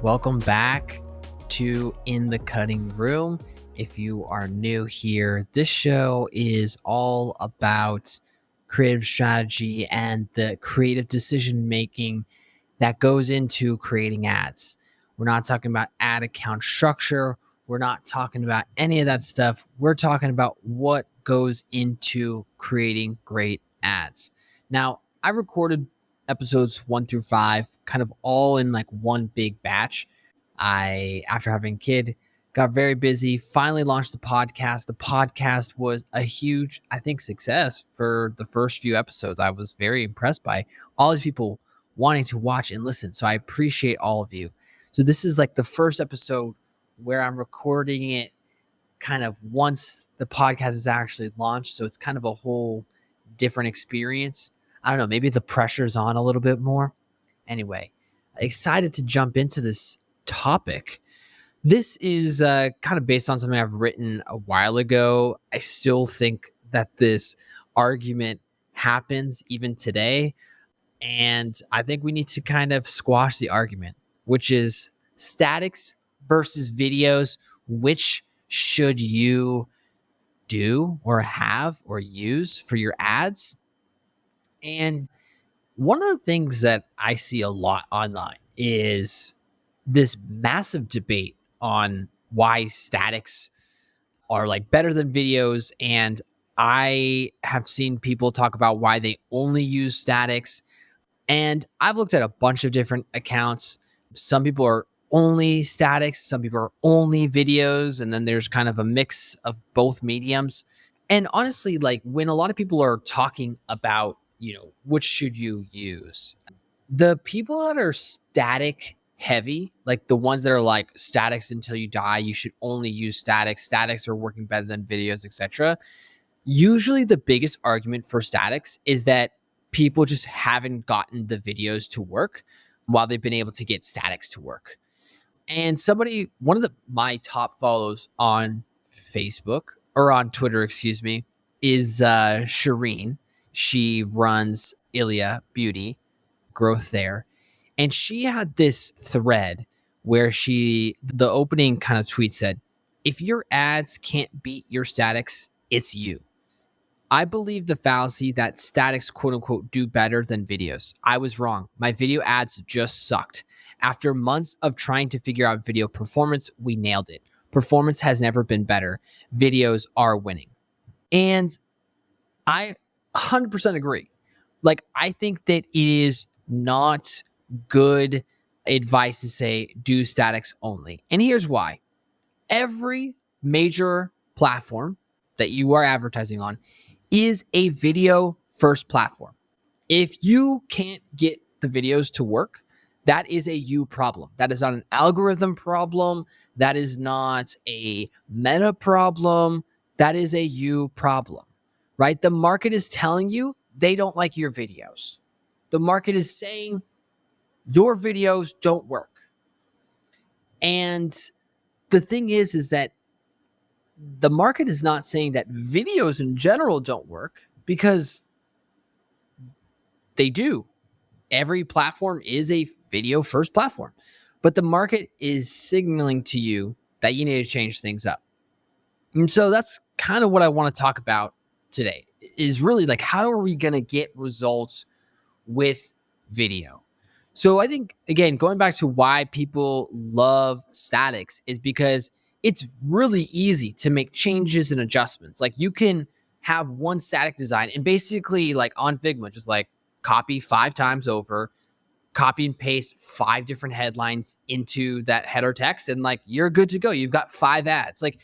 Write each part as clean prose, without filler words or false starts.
Welcome back to In the Cutting Room. If you are new here, this show is all about creative strategy and the creative decision making that goes into creating ads. We're not talking about ad account structure. We're not talking about any of that stuff. We're talking about what goes into creating great ads. Now, I recorded episodes 1 through 5, kind of all in like one big batch. After having a kid, got very busy, finally launched the podcast. The podcast was a huge, I think, success for the first few episodes. I was very impressed by all these people wanting to watch and listen. So I appreciate all of you. So this is like the first episode where I'm recording it kind of once the podcast is actually launched. So it's kind of a whole different experience. I don't know, maybe the pressure's on a little bit more. Anyway, excited to jump into this topic. This is kind of based on something I've written a while ago. I still think that this argument happens even today. And I think we need to kind of squash the argument, which is statics versus videos. Which should you do or have or use for your ads? And one of the things that I see a lot online is this massive debate on why statics are like better than videos. And I have seen people talk about why they only use statics. And I've looked at a bunch of different accounts. Some people are only statics, some people are only videos, and then there's kind of a mix of both mediums. And honestly, like when a lot of people are talking about, which should you use? The people that are static heavy, like the ones that are like statics until you die, you should only use statics. Statics are working better than videos, etc. Usually the biggest argument for statics is that people just haven't gotten the videos to work while they've been able to get statics to work. And one of my top follows on Facebook or on Twitter, excuse me, is Shireen. She runs Ilia Beauty Growth there. And she had this thread where the opening kind of tweet said, if your ads can't beat your statics, it's you. I believe the fallacy that statics quote unquote do better than videos. I was wrong. My video ads just sucked. After months of trying to figure out video performance, we nailed it. Performance has never been better. Videos are winning. And I 100% agree. Like, I think that it is not good advice to say do statics only. And here's why. Every major platform that you are advertising on is a video first platform. If you can't get the videos to work, that is a you problem. That is not an algorithm problem. That is not a meta problem. That is a you problem, right? The market is telling you they don't like your videos. The market is saying your videos don't work. And the thing is that the market is not saying that videos in general don't work, because they do. Every platform is a video first platform, but the market is signaling to you that you need to change things up. And so that's kind of what I want to talk about today, is really like, how are we going to get results with video? So I think, again, going back to why people love statics is because it's really easy to make changes and adjustments. Like, you can have one static design and basically, like on Figma, just like copy 5 times over, copy and paste 5 different headlines into that header text, and like you're good to go. You've got 5 ads. Like,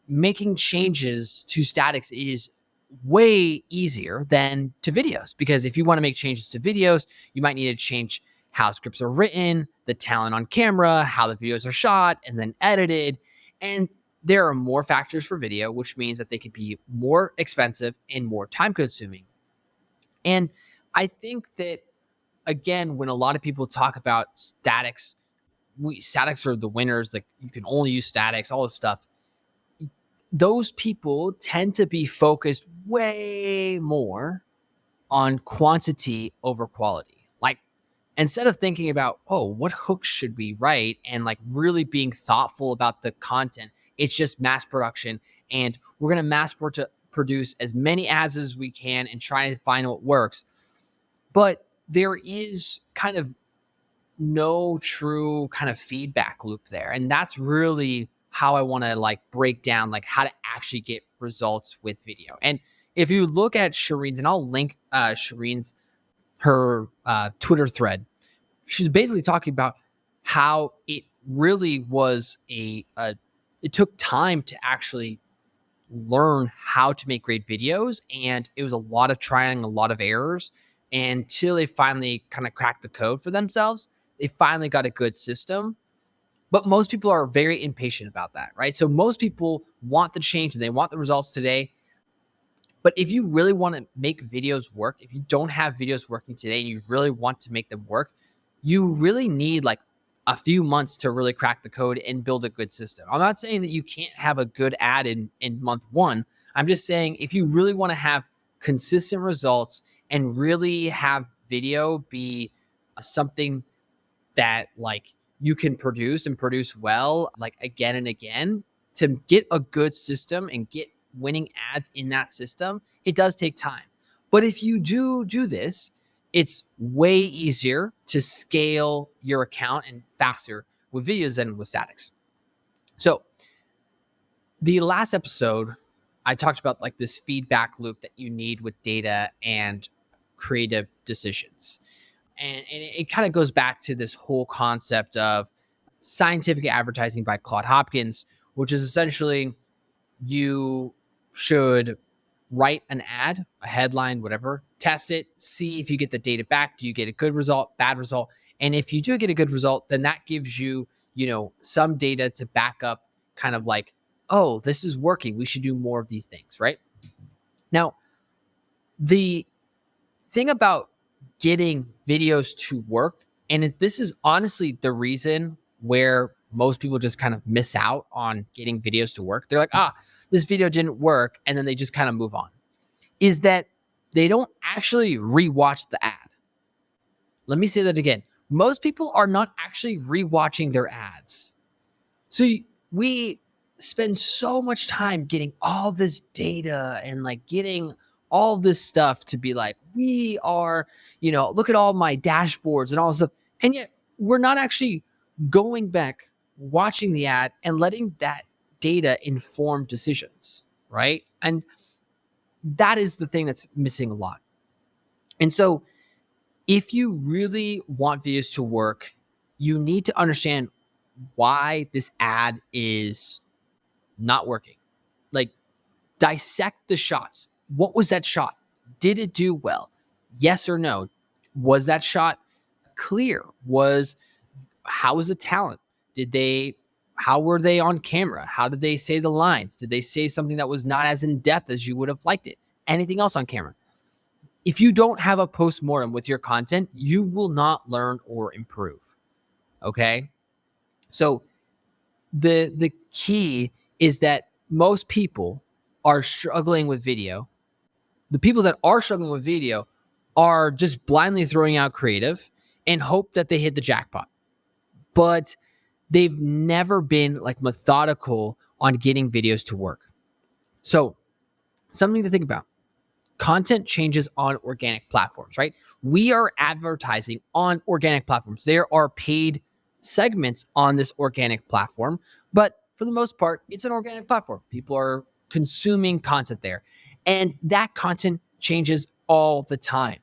making changes to statics is way easier than to videos, because if you want to make changes to videos, you might need to change how scripts are written, the talent on camera, how the videos are shot and then edited. And there are more factors for video, which means that they could be more expensive and more time consuming. And I think that, again, when a lot of people talk about statics, statics are the winners, like you can only use statics, all this stuff. Those people tend to be focused way more on quantity over quality. Like, instead of thinking about, oh, what hooks should we write, and like really being thoughtful about the content, it's just mass production. And we're going to produce as many ads as we can and try to find what works. But there is kind of no true kind of feedback loop there. And that's really how I want to like break down like how to actually get results with video. And if you look at Shireen's, and I'll link Shireen's her Twitter thread, she's basically talking about how it really was it took time to actually learn how to make great videos, and it was a lot of trying, a lot of errors, until they finally kind of cracked the code for themselves. They finally got a good system. But most people are very impatient about that, right? So most people want the change and they want the results today. But if you really want to make videos work, if you don't have videos working today and you really want to make them work, you really need like a few months to really crack the code and build a good system. I'm not saying that you can't have a good ad in month one. I'm just saying if you really want to have consistent results and really have video be something that like you can produce and produce well, like again and again, to get a good system and get winning ads in that system, it does take time. But if you do this, it's way easier to scale your account and faster with videos than with statics. So the last episode, I talked about like this feedback loop that you need with data and creative decisions. And it kind of goes back to this whole concept of scientific advertising by Claude Hopkins, which is essentially you should write an ad, a headline, whatever, test it, see if you get the data back. Do you get a good result, bad result? And if you do get a good result, then that gives you, some data to back up kind of like, oh, this is working. We should do more of these things, right? Now, the thing about getting videos to work, and this is honestly the reason where most people just kind of miss out on getting videos to work. They're like, this video didn't work, and then they just kind of move on, is that they don't actually rewatch the ad. Let me say that again. Most people are not actually rewatching their ads. So we spend so much time getting all this data and like getting all this stuff to be like, we are, look at all my dashboards and all this stuff. And yet we're not actually going back, watching the ad and letting that data inform decisions, right? And that is the thing that's missing a lot. And so if you really want videos to work, you need to understand why this ad is not working. Like, dissect the shots. What was that shot? Did it do well? Yes or no? Was that shot clear? How was the talent? How were they on camera? How did they say the lines? Did they say something that was not as in depth as you would have liked it? Anything else on camera? If you don't have a postmortem with your content, you will not learn or improve. Okay? So the key is that most people are struggling with video. The people that are struggling with video are just blindly throwing out creative and hope that they hit the jackpot. But they've never been like methodical on getting videos to work. So something to think about. Content changes on organic platforms, right? We are advertising on organic platforms. There are paid segments on this organic platform, but for the most part, it's an organic platform. People are consuming content there, and that content changes all the time.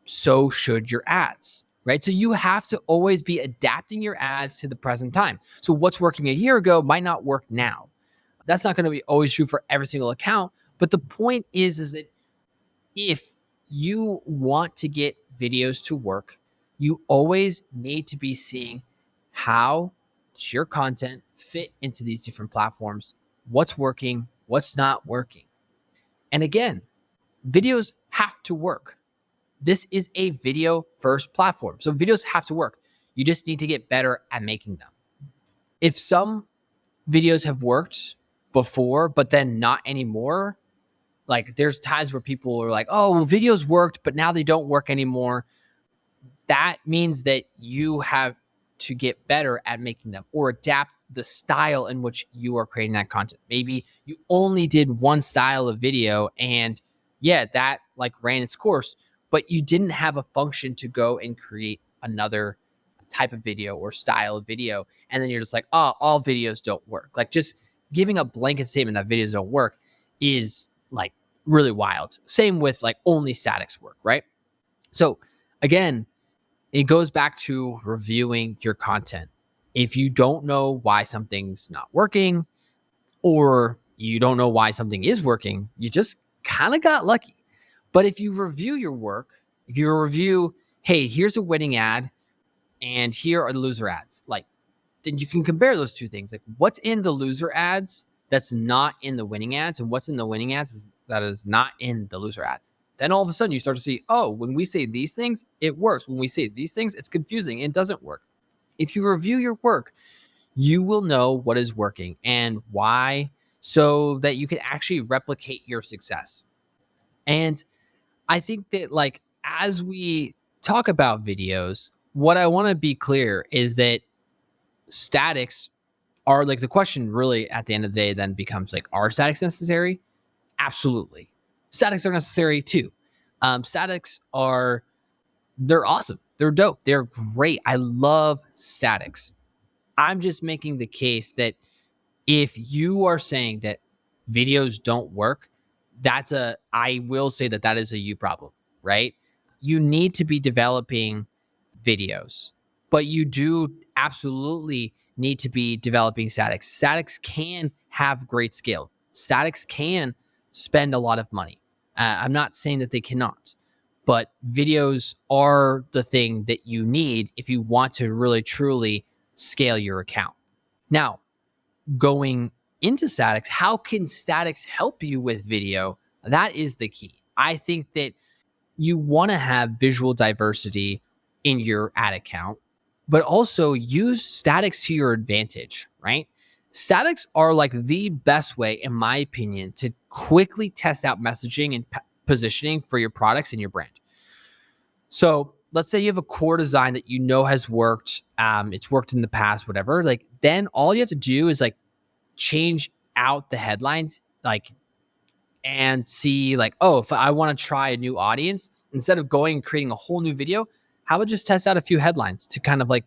So should your ads, right? So you have to always be adapting your ads to the present time. So what's working a year ago might not work now. That's not going to be always true for every single account, but the point is that if you want to get videos to work, you always need to be seeing how does your content fit into these different platforms, what's working, what's not working. And again, videos have to work. This is a video first platform. So videos have to work. You just need to get better at making them. If some videos have worked before, but then not anymore, like there's times where people are like, oh, well, videos worked, but now they don't work anymore. that means that you have to get better at making them or adapt the style in which you are creating that content. Maybe you only did one style of video and yeah, that like ran its course, but you didn't have a function to go and create another type of video or style of video. And then you're just like, oh, all videos don't work. Like just giving a blanket statement that videos don't work is like really wild. Same with like only statics work, right? So again, it goes back to reviewing your content. If you don't know why something's not working or you don't know why something is working, you just kind of got lucky. But if you review your work, if you review, hey, here's a winning ad and here are the loser ads, like then you can compare those two things. Like what's in the loser ads that's not in the winning ads, and what's in the winning ads that is not in the loser ads. Then all of a sudden you start to see, oh, when we say these things, it works. When we say these things, it's confusing. It doesn't work. If you review your work, you will know what is working and why so that you can actually replicate your success. And I think that like as we talk about videos, what I want to be clear is that statics are like the question really at the end of the day then becomes like, are statics necessary? Absolutely. Statics are necessary too. Statics are, they're awesome. They're dope. They're great. I love statics. I'm just making the case that if you are saying that videos don't work, I will say that that is a you problem, right? You need to be developing videos, but you do absolutely need to be developing statics. Statics can have great skill. Statics can spend a lot of money. I'm not saying that they cannot, but videos are the thing that you need if you want to really truly scale your account. Now, going into statics, how can statics help you with video? That is the key. I think that you want to have visual diversity in your ad account, but also use statics to your advantage, right? Statics are like the best way, in my opinion, to quickly test out messaging and positioning for your products and your brand. So let's say you have a core design that you know has worked, it's worked in the past, whatever. Like then all you have to do is like change out the headlines, like and see like, oh, if I want to try a new audience, instead of going and creating a whole new video, how about just test out a few headlines to kind of like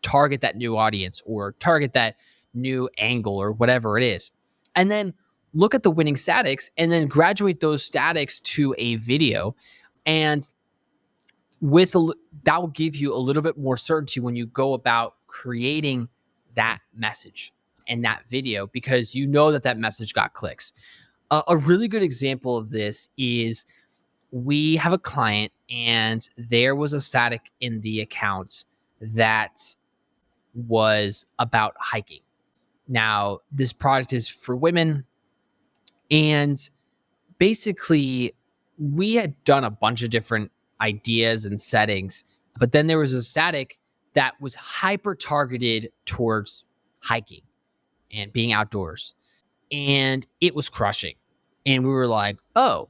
target that new audience or target that new angle or whatever it is. And then look at the winning statics and then graduate those statics to a video. And that will give you a little bit more certainty when you go about creating that message and that video, because you know that that message got clicks. A really good example of this is we have a client and there was a static in the account that was about hiking. Now, this product is for women, and basically, we had done a bunch of different ideas and settings, but then there was a static that was hyper targeted towards hiking and being outdoors, and it was crushing. And we were like, oh,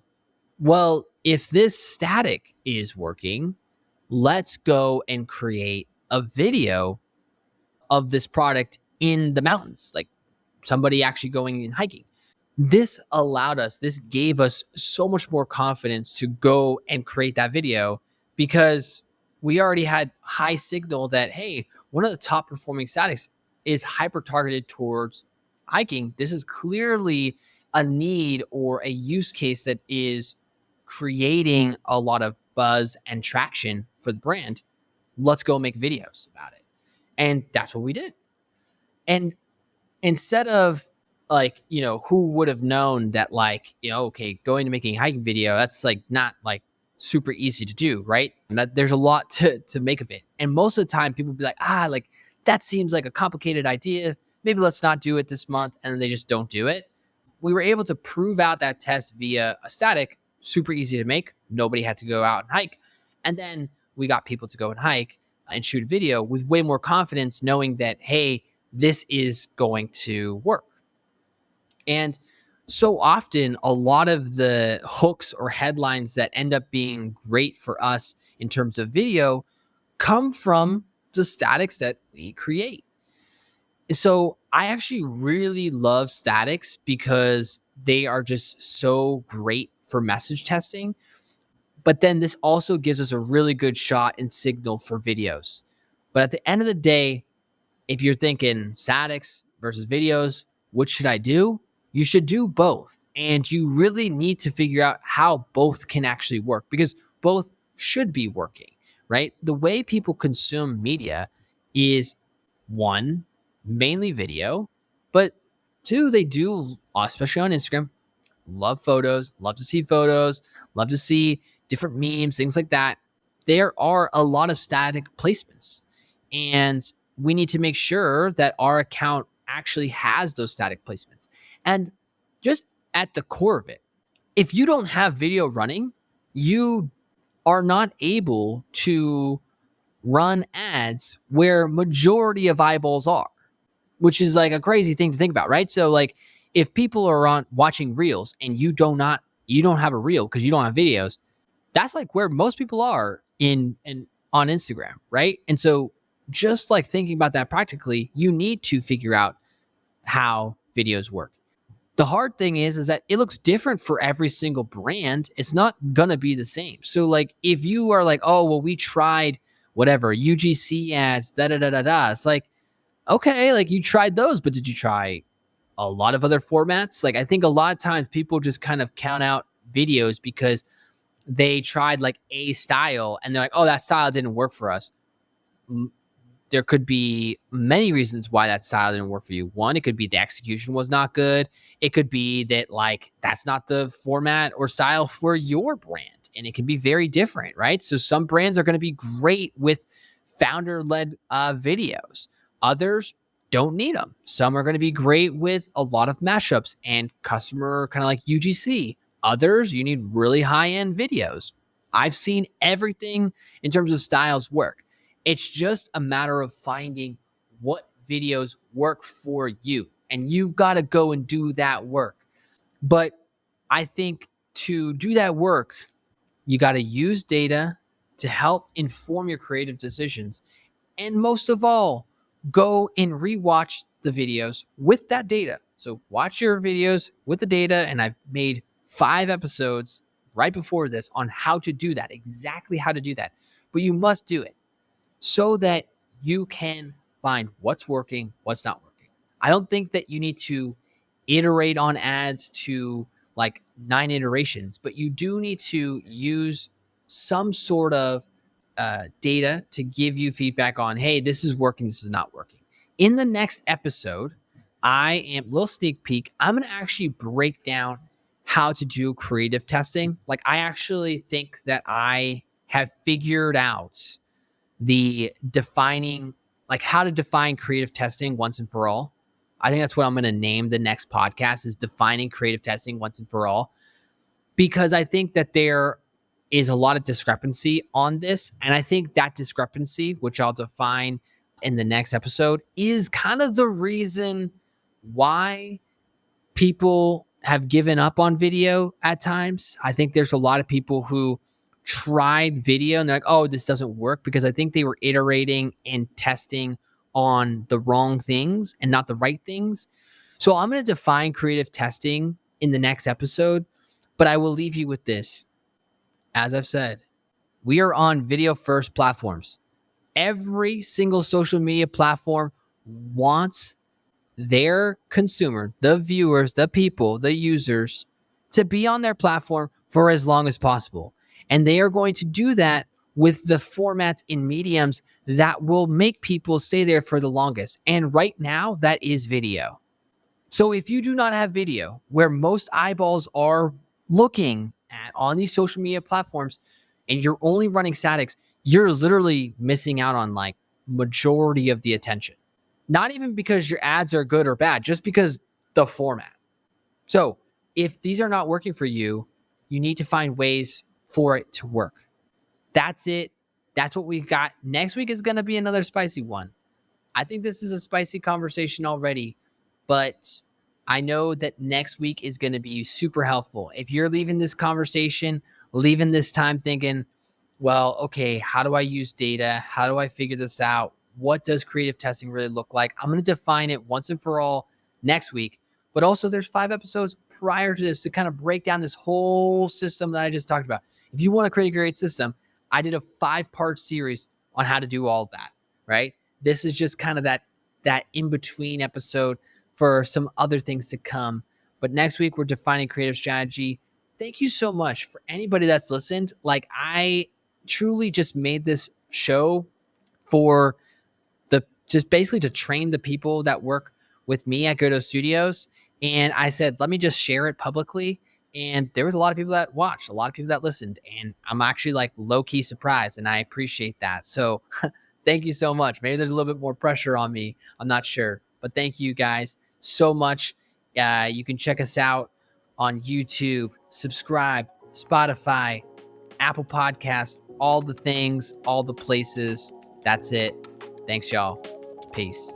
well, if this static is working, let's go and create a video of this product in the mountains, like somebody actually going and hiking. This gave us so much more confidence to go and create that video because we already had high signal that, hey, one of the top performing statics is hyper targeted towards hiking. This is clearly a need or a use case that is creating a lot of buzz and traction for the brand. Let's go make videos about it. And that's what we did. And instead of like, who would have known that, like, okay, going to making a hiking video, that's like not like super easy to do, right? And that there's a lot to make of it. And most of the time people be like, like that seems like a complicated idea. Maybe let's not do it this month. And then they just don't do it. We were able to prove out that test via a static, super easy to make. Nobody had to go out and hike. And then we got people to go and hike and shoot a video with way more confidence, knowing that, hey, this is going to work. And so often, a lot of the hooks or headlines that end up being great for us in terms of video come from the statics that we create. So I actually really love statics because they are just so great for message testing. But then this also gives us a really good shot and signal for videos. But at the end of the day, if you're thinking statics versus videos, what should I do? You should do both. And you really need to figure out how both can actually work because both should be working, right? The way people consume media is one, mainly video, but two, they do, especially on Instagram, love photos, love to see photos, love to see different memes, things like that. There are a lot of static placements. And we need to make sure that our account actually has those static placements. And just at the core of it, if you don't have video running, you are not able to run ads where majority of eyeballs are, which is like a crazy thing to think about, right? So like if people are on watching reels and you don't have a reel because you don't have videos, that's like where most people are in on Instagram, right? And so just like thinking about that practically, you need to figure out how videos work. The hard thing is that it looks different for every single brand. It's not gonna be the same. So like if you are like, oh well, we tried whatever UGC ads, da da da da da. It's like, okay, like you tried those, but did you try a lot of other formats? Like I think a lot of times people just kind of count out videos because they tried like a style and they're like, oh, that style didn't work for us. There could be many reasons why that style didn't work for you. One, it could be the execution was not good. It could be that like that's not the format or style for your brand. And it can be very different, right? So some brands are going to be great with founder-led videos. Others don't need them. Some are going to be great with a lot of mashups and customer kind of like UGC. Others, you need really high-end videos. I've seen everything in terms of styles work. It's just a matter of finding what videos work for you. And you've got to go and do that work. But I think to do that work, you got to use data to help inform your creative decisions. And most of all, go and rewatch the videos with that data. So watch your videos with the data. And I've made 5 episodes right before this on how to do that, exactly how to do that. But you must do it so that you can find what's working, what's not working. I don't think that you need to iterate on ads to like 9 iterations, but you do need to use some sort of data to give you feedback on, hey, this is working, this is not working. In the next episode, little sneak peek, I'm going to actually break down how to do creative testing. Like I actually think that I have figured out the defining, like how to define creative testing once and for all. I think that's what I'm going to name the next podcast is defining creative testing once and for all, because I think that there is a lot of discrepancy on this. And I think that discrepancy, which I'll define in the next episode, is kind of the reason why people have given up on video at times. I think there's a lot of people who tried video and they're like, oh, this doesn't work, because I think they were iterating and testing on the wrong things and not the right things. So I'm going to define creative testing in the next episode, but I will leave you with this. As I've said, we are on video first platforms. Every single social media platform wants their consumer, the viewers, the people, the users, to be on their platform for as long as possible. And they are going to do that with the formats in mediums that will make people stay there for the longest. And right now, that is video. So if you do not have video, where most eyeballs are looking at on these social media platforms, and you're only running statics, you're literally missing out on like majority of the attention. Not even because your ads are good or bad, just because the format. So if these are not working for you, you need to find ways for it to work. That's it. That's what we got. Next week is going to be another spicy one. I think this is a spicy conversation already, but I know that next week is going to be super helpful. If you're leaving this conversation, leaving this time thinking, well, okay, how do I use data? How do I figure this out? What does creative testing really look like? I'm going to define it once and for all next week. But also, there's 5 episodes prior to this to kind of break down this whole system that I just talked about. If you want to create a great system, I did a 5-part series on how to do all of that, right? This is just kind of that in-between episode for some other things to come. But next week, we're defining creative strategy. Thank you so much for anybody that's listened. Like, I truly just made this show for the just basically to train the people that work with me at Goto Studios. And I said, let me just share it publicly. And there was a lot of people that watched, a lot of people that listened. And I'm actually like low key surprised. And I appreciate that. So thank you so much. Maybe there's a little bit more pressure on me. I'm not sure. But thank you guys so much. You can check us out on YouTube, subscribe, Spotify, Apple Podcasts, all the things, all the places. That's it. Thanks, y'all. Peace.